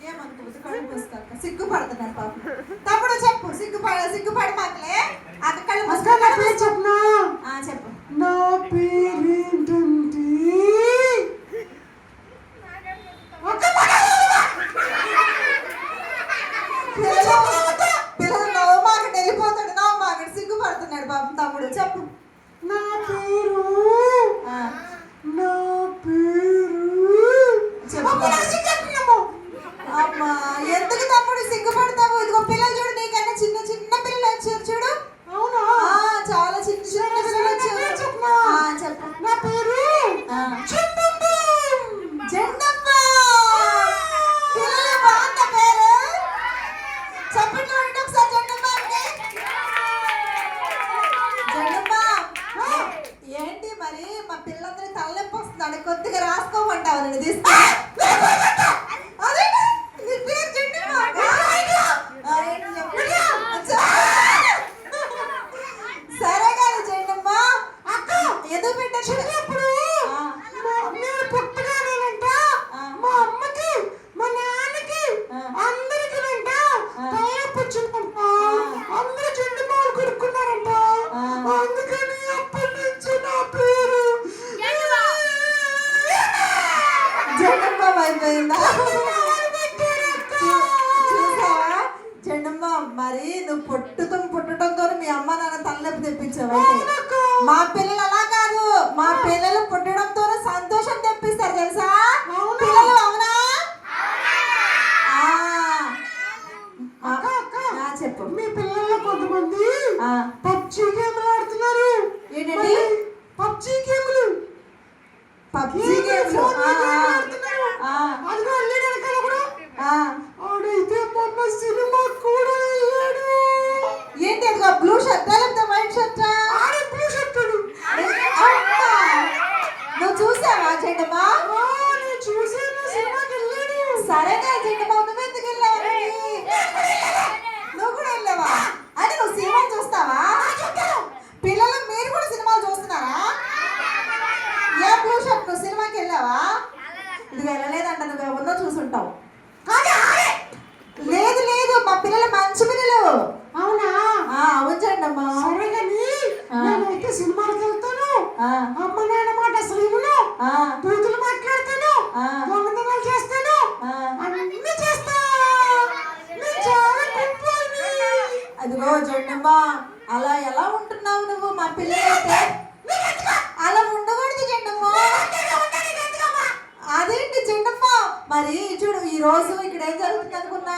ఏమనుకోవచ్చు కళ్ళు మూసుకోక సిగ్గుపడుతున్నాడు పాపం. తమ్ముడు చెప్పు, సిగ్గుపడి మాటలే అక్క కళ్ళు మూసుకో. చెప్పనా? చెప్పు. నా పేరేంటంటే పిల్లలు నవ్వమాకండి, వెళ్ళిపోతాడు. నవ్వమాకండి, సిగ్గుపడుతున్నాడు పాపం తమ్ముడు. చెప్పు. నా పేరు అమ్మా ఎందుకు తమ్ముడు సిగ్గుపడతావు? ఇదిగో పిల్లలు చూడు, నీకన్నా చిన్న చిన్న పిల్లలు వచ్చారు చూడు. అవునా? చాలా చిన్న చిన్న పిల్లలు వచ్చారు. చెప్పు. నా పేరు జెండమ్మ. పిల్లలు బాగుంద పేరు? చెప్పండి ఒకసారి జెండమ్మ అంటే. జెండమ్మ ఏంటి మరి మా పిల్లలందరూ తలనొప్పి వస్తుంది, కొద్దిగా రాసుకోమంటావు నేను తీసుకు. సరే కానీ జెండమ్మ ఎందుకు పెట్టారు? ఇప్పుడు నేను పుట్టగానేనంట మా అమ్మకి మా నాన్నకి అందరికి వెంట తలనొప్పి వచ్చిందంట. అందరూ చెండు మాలు కొడుకున్నారంట. అందుకని అప్పటి నుంచి నా పేరు జెండమ్మ అయిపోయిందా? చూసావా జెండమ్మ, మరి నువ్వు పుట్టడంతో మీ అమ్మ నాన్న తలనొప్పి తెప్పించావు. మా పిల్లలు అలా కాదు, మా పిల్లలు పుట్టడంతో సంతోషం తెప్పిస్తారు తెలుసా పిల్లలు. అవునా? చెప్పు. మీ పిల్లల్లో కొంతమంది పబ్జీ గేమ్లు ఆడుతున్నారు. ఏంటండి పబ్జీ గేమ్లు? పబ్జీ గేమ్లు అదిగో వెళ్ళాడు వెనకాల కూడా. ఆడైతే మొన్న సినిమా కూడా వెళ్ళాడు. ఏంటి అదిగో బ్లూ షర్ట్ లేకపోతే వైట్ షర్ట్? Blue shirt. నువ్వు చూసావా జెండమ్మ? నేను చూసాను, సినిమాకి వెళ్ళాడు. సరేగా జెండమ్మ, నువ్వు ఎందుకు వెళ్ళావు? నువ్వు కూడా వెళ్ళావా? అంటే నువ్వు సినిమాలు చూస్తావా? పిల్లలు మీరు కూడా సినిమాలు చూస్తున్నారా? ఏ బ్లూ షర్ట్ నువ్వు సినిమాకి వెళ్ళావా? ఇది వెళ్ళలేదంట, నువ్వు ఎవరినో చూసుంటావు. లేదు లేదు, మా పిల్లలు మంచి పిల్లలు. అవునా? అవును జెండమ్మ. సరే కానీ నేనైతే సినిమాకి వెళ్తాను, అమ్మ నాన్న మాట అసలు ఇవ్వను, బూతులు మాట్లాడతాను, దొంగతనాలు చేస్తాను, అన్ని చేస్తా. నేను చాలా గొప్పని. అదిగో జెండమ్మ, అలా ఎలా ఉంటున్నావు నువ్వు? మా పిల్లలైతే అలా ఉండకూడదు జెండమ్మ. అదేంటి జెండమ్మ, మరి చూడు ఈ రోజు ఇక్కడ ఏం జరుగుతుంది అనుకున్నా?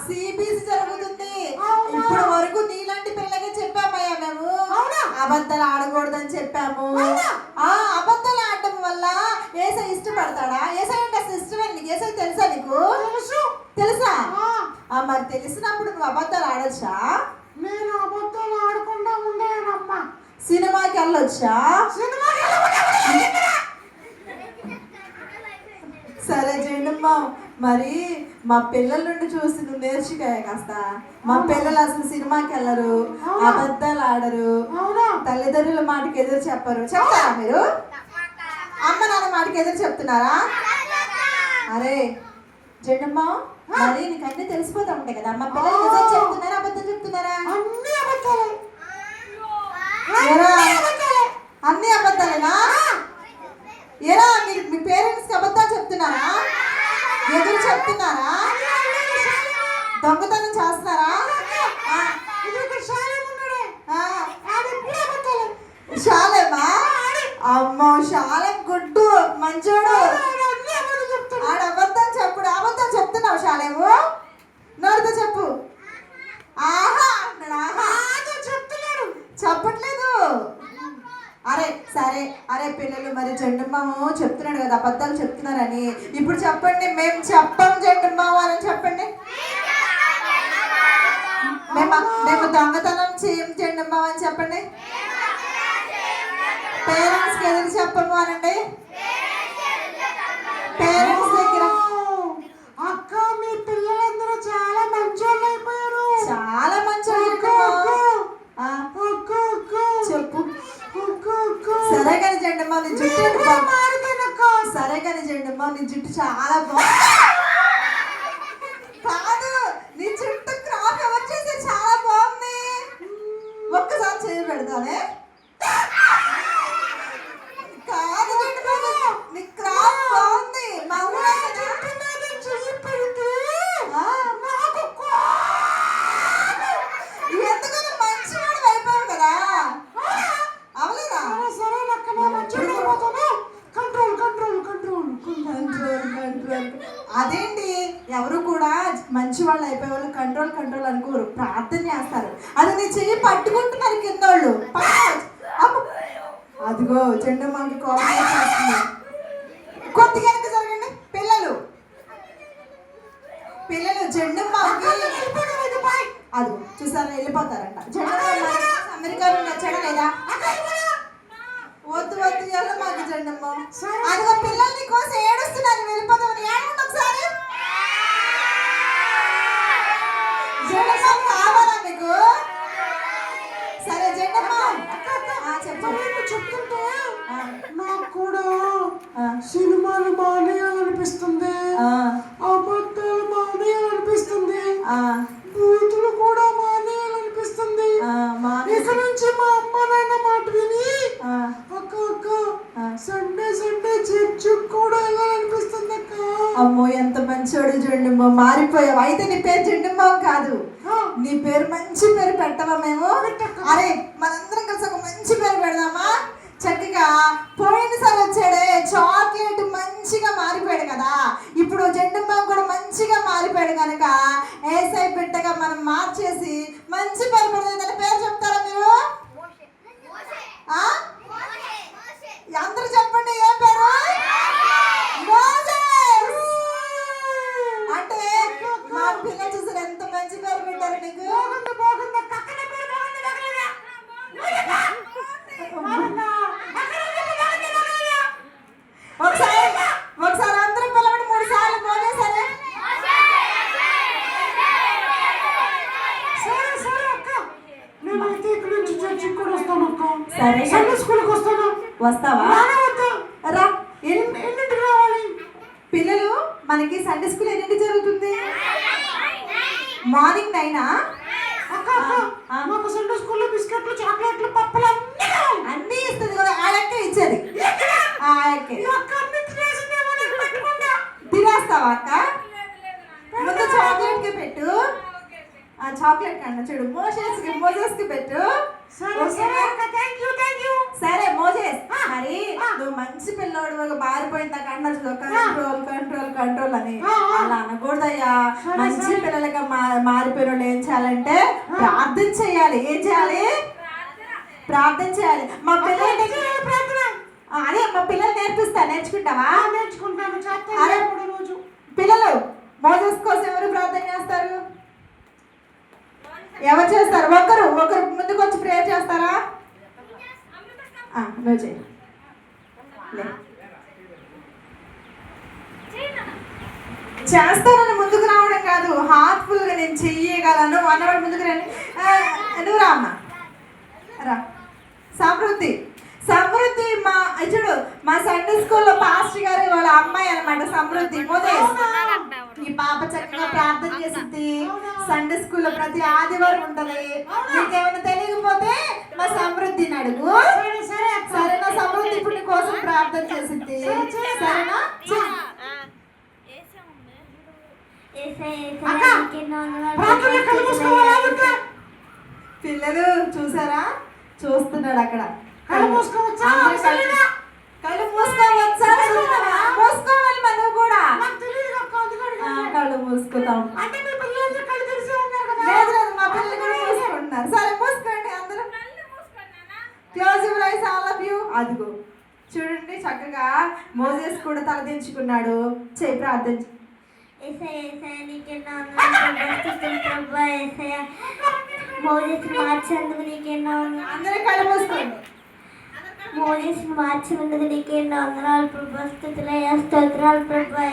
సిబిసి జరుగుతుంది. ఇప్పుడు వరకు నీలాంటి పిల్లలకి చెప్పామయ్యా మేము, అబద్ధాలు ఆడకూడదని చెప్పాము. అబద్ధాలు ఆడటం వల్ల ఏసై ఇష్టపడతాడా? ఏసై అంటే అసలు ఇష్టమే నీకు? ఏసై తెలుసా నీకు? తెలుసా? మరి తెలిసినప్పుడు నువ్వు అబద్ధాలు ఆడొచ్చా? నేను అబద్ధాలు ఆడకుండా ఉండేనమ్మా. సినిమాకి వెళ్ళొచ్చా? సరే జెండమ్మ, మరి మా పిల్లల నుండి చూసి నువ్వు నేర్చుకోయా కాస్త. మా పిల్లలు అసలు సినిమాకి వెళ్ళరు, అబద్ధాలు ఆడరు, తల్లిదండ్రుల మాటకి ఎదురు చెప్పరు. చెప్తారా మీరు? అమ్మ నాన్న మాటకి ఎదురు చెప్తున్నారా? అరే జెండమ్మ, మరి నీకు అన్ని తెలిసిపోతా ఉంటాయి కదా. మా పిల్లలు నిజం చెప్తున్నారా అబద్ధం చెప్తున్నారా? అన్ని అబద్ధాలేనా? ఏరా మీరు మీ పేరెంట్స్కి అబద్ధాలు చెప్తున్నారా? ఎదురు చెప్తున్నారా? దొంగతనం చేస్తున్నారా? శాలేమా? అమ్మో శాలెం గుడ్డు మంచోడు. ఆడ అబద్ధం చెప్పుడు. అబద్ధం చెప్తున్నావు శాలేము? నోడితో చెప్పు. ఆహా చెప్తున్నాడు. చెప్పట్లేదు. అరే సరే, అరే పిల్లలు, మరి జెండమ్మ చెప్తున్నాడు కదా అబద్ధాలు చెప్తున్నారని. ఇప్పుడు చెప్పండి, మేము చెప్పం జెండమ్మ అని చెప్పండి. మేము దొంగతనం చేయం జెండమ్మ అని చెప్పండి. పేరెంట్స్కి ఎదురు చెప్పము అనండి. పేరెంట్స్ దగ్గర అక్క మీ పిల్లలందరూ చాలా మంచోళ్ళు అయిపోయారు. చాలా మంచోళ్ళు. చెప్పు. సరే కానీ జెండమ్మ నీ జుట్టు, సరే కానీ జెండమ్మ నీ జుట్టు చాలా బాగుంది. అదేంటి, ఎవరు కూడా మంచి వాళ్ళు అయిపోయే వాళ్ళు కంట్రోల్ అనుకోరు, ప్రార్థన చేస్తారు. అది నీ చెయ్యి పట్టుకుంటున్నారు కింద వాళ్ళు. అదిగో చెండమ్మకి కోపం వచ్చేస్తుంది. కొద్దిగా వెనక జరగండి పిల్లలు. చెండమ్మకి అది చూసారా వెళ్ళిపోతారంట. చెండమ్మ అమెరికా నుండి వచ్చాడా లేదా? వద్దు ఎలా మాకు చెండమ్మ. అదిగో పిల్లల్ని కోసం ఏడుస్తున్నారు, వెళ్ళిపోతామని. ఏడండి ఒకసారి. చెండమ్మ కావాలా మీకు? సరే చెండమ్మ చెప్తుంటే నాకు కూడా సినిమాలు మానేయాలనిపిస్తుంది, అబద్ధాలు మానేయాలనిపిస్తుంది, బూతులు కూడా మానేయాలనిపిస్తుంది. ఇక నుంచి మా అమ్మ నాన్న మాట విని అక్క సండే చర్చి కూడా వెళ్ళాలనిపిస్తుంది అక్క. అమ్మో ఎంత మంచోడు జెండమ్మ, మారిపోయావు. అయితే నీ పేరు జెండమ్మ కాదు, నీ పేరు మంచి పేరు పెట్టవా మేము? అరే మనందరం కలిసి ఒక మంచి పేరు పెడదామా? చక్కగా పోయినసారి వచ్చాడే చాక్లెట్ మంచిగా మారిపోయాడు కదా, ఇప్పుడు జెండమ్మ కూడా మంచిగా మారిపోయాడు కనుక ఏసై బిడ్డగా మనం మార్చేసి మంచి పేరు పెడదాం. దాని పేరు చెప్తారా మీరు? అందరూ చెప్పండి. ఏ పేరు? అంటే మా పిల్లలు చూసారు ఎంత మంచి పేరు పెట్టారు నీకు. ఒకసారి అందరూ పిల్లవాడు 3 సార్లు మోసేసారే. సరే సండే స్కూల్కి వస్తాను. వస్తావా? రా. ఎన్నింటికి రావాలి? పిల్లలు మనకి సండే స్కూల్ ఎన్నింటి జరుగుతుంది? మార్నింగ్ 9. మాకు సండే స్కూల్లో బిస్కెట్లు చాక్లెట్లు పప్పులు అన్నీ ఇస్తుంది కదా. ఆ లెక్క ఇచ్చేది. తినేస్తావా అక్క? ముందు చాక్లెట్ కి పెట్టు. చాక్లెట్ కన్నా చూడు, మోజెస్ కి పెట్టు. సరే మోజెస్, మరి నువ్వు మంచి పిల్లోడు మారిపోయిందా కన్నా కంట్రోల్ అని అలా అనకూడదయ్యా. మంచి పిల్లలుగా మారిపోయిన వాళ్ళు ఏం చేయాలంటే ప్రార్థన చేయాలి. ఏం చేయాలి? ప్రార్థన చేయాలి. మా పిల్లలు అదే మా పిల్లలు నేర్చుకుంటావా? నేర్చుకుంటాను. అరే రోజు పిల్లలు మోజెస్ కోసం ఎవరు ప్రార్థన చేస్తారు? ఎవరు చేస్తారు? ఒకరు ముందుకు వచ్చి ప్రేయర్ చేస్తారా? నువ్వు చేయి. చేస్తానని ముందుకు రావడం కాదు, హార్ట్ఫుల్గా నేను చెయ్యగలను అన్నవాడు ముందుకు రండి. నువ్వు రా అమ్మా, రా. సమృద్ధి మా చూడు, మా సండే స్కూల్లో పాస్టర్ గారు వాళ్ళ అమ్మాయి అనమాట సమృద్ధి. ఈ పాప చక్కగా ప్రార్థన చేసింది. సండే స్కూల్లో ప్రతి ఆదివారం ఉంటది. నీకేమైనా తెలియకపోతే మా సమృద్ధిని అడుగు. సరేనా? సమృద్ధి ఇప్పుడు నీ కోసం ప్రార్థన చేసింది. సరేనా? పిల్లలు చూసారా? చూస్తున్నాడు అక్కడ. కళ్ళు మూసుకోవచ్చా? మూసుకోవాలి మనం కూడా. కళ్ళు మూసుకుంటాం. లేదు మా పిల్లలు కూడా మూసుకుంటున్నారు. సరే మూసుకోండి అందరూ. Close your eyes all of you. అదిగో చూడండి చక్కగా మోజెస్ కూడా తలదించుకున్నాడు. చేయి ప్రార్థన. మార్చేందుకు నీకెన్నో అందరూ కళ్ళు మూసుకోండి. మోజెస్ని మార్చినందుకు నీకెన్నో వందనాలు ప్రభా. స్తుతులయ్యా, స్తోత్రాలు ప్రభా.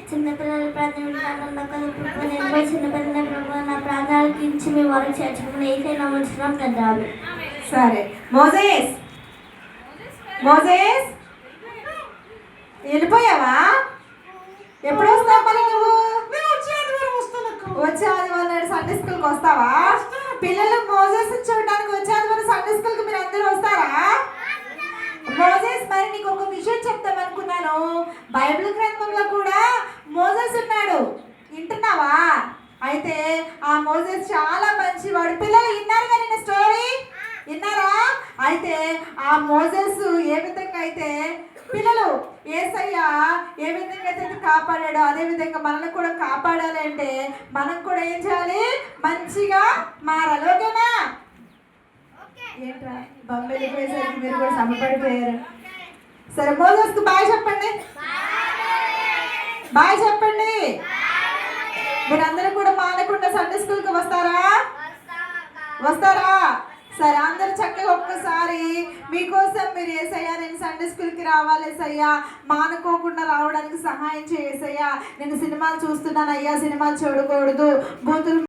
చిన్నపిల్లల ప్రార్థన వింటానన్నా కదా ప్రభా. నేను కూడా చిన్నపిల్లల ప్రభా. నా ప్రార్థనలకి ఇచ్చి మీ వరకు చేర్చుకుని అయితే నమ్ముతున్నాం కదా. సరే మోజెస్ వెళ్ళిపోయావా? ఎప్పుడు వస్తావు మరి నువ్వు? వచ్చే ఆదివారం నాడు సండే స్కూల్కి వస్తావా? పిల్లలు మోజెస్ చూడడానికి వచ్చే ఆదివారం సండే స్కూల్కి మీరు అందరూ వస్తారా? మోజెస్, మరి నీకు ఒక విషయం చెప్తాం అనుకున్నాను. బైబిల్ గ్రంథంలో కూడా మోజెస్ ఉన్నాడు, వింటున్నావా? అయితే ఆ మోజెస్ చాలా మంచివాడు. పిల్లలు విన్నారు కదా నేను స్టోరీ? విన్నారా? అయితే ఆ మోజెస్ ఏ విధంగా అయితే పిల్లలు యేసయ్య ఏ విధంగా అయితే కాపాడాడో అదే విధంగా మనల్ని కూడా కాపాడాలి అంటే మనం కూడా ఏం చేయాలి? మంచిగా మారాలి. ఓకేనా? ఏంట్రా బొమ్మలు పోయేసరికి మీరు కూడా సమపడిపోయారు. సరే మోజెస్కి బాయ్ చెప్పండి. బాయ్ చెప్పండి. మీరందరూ కూడా మానకుండా సండే స్కూల్కి వస్తారా? వస్తారా? సరే అందరు చక్కగా ఒక్కసారి మీకోసం మీరు యేసయ్యా నేను సండే స్కూల్కి రావాలి యేసయ్యా, మానుకోకుండా రావడానికి సహాయం చేయ యేసయ్యా, నేను సినిమాలు చూస్తున్నాను అయ్యా, సినిమాలు చూడకూడదు, బూతులు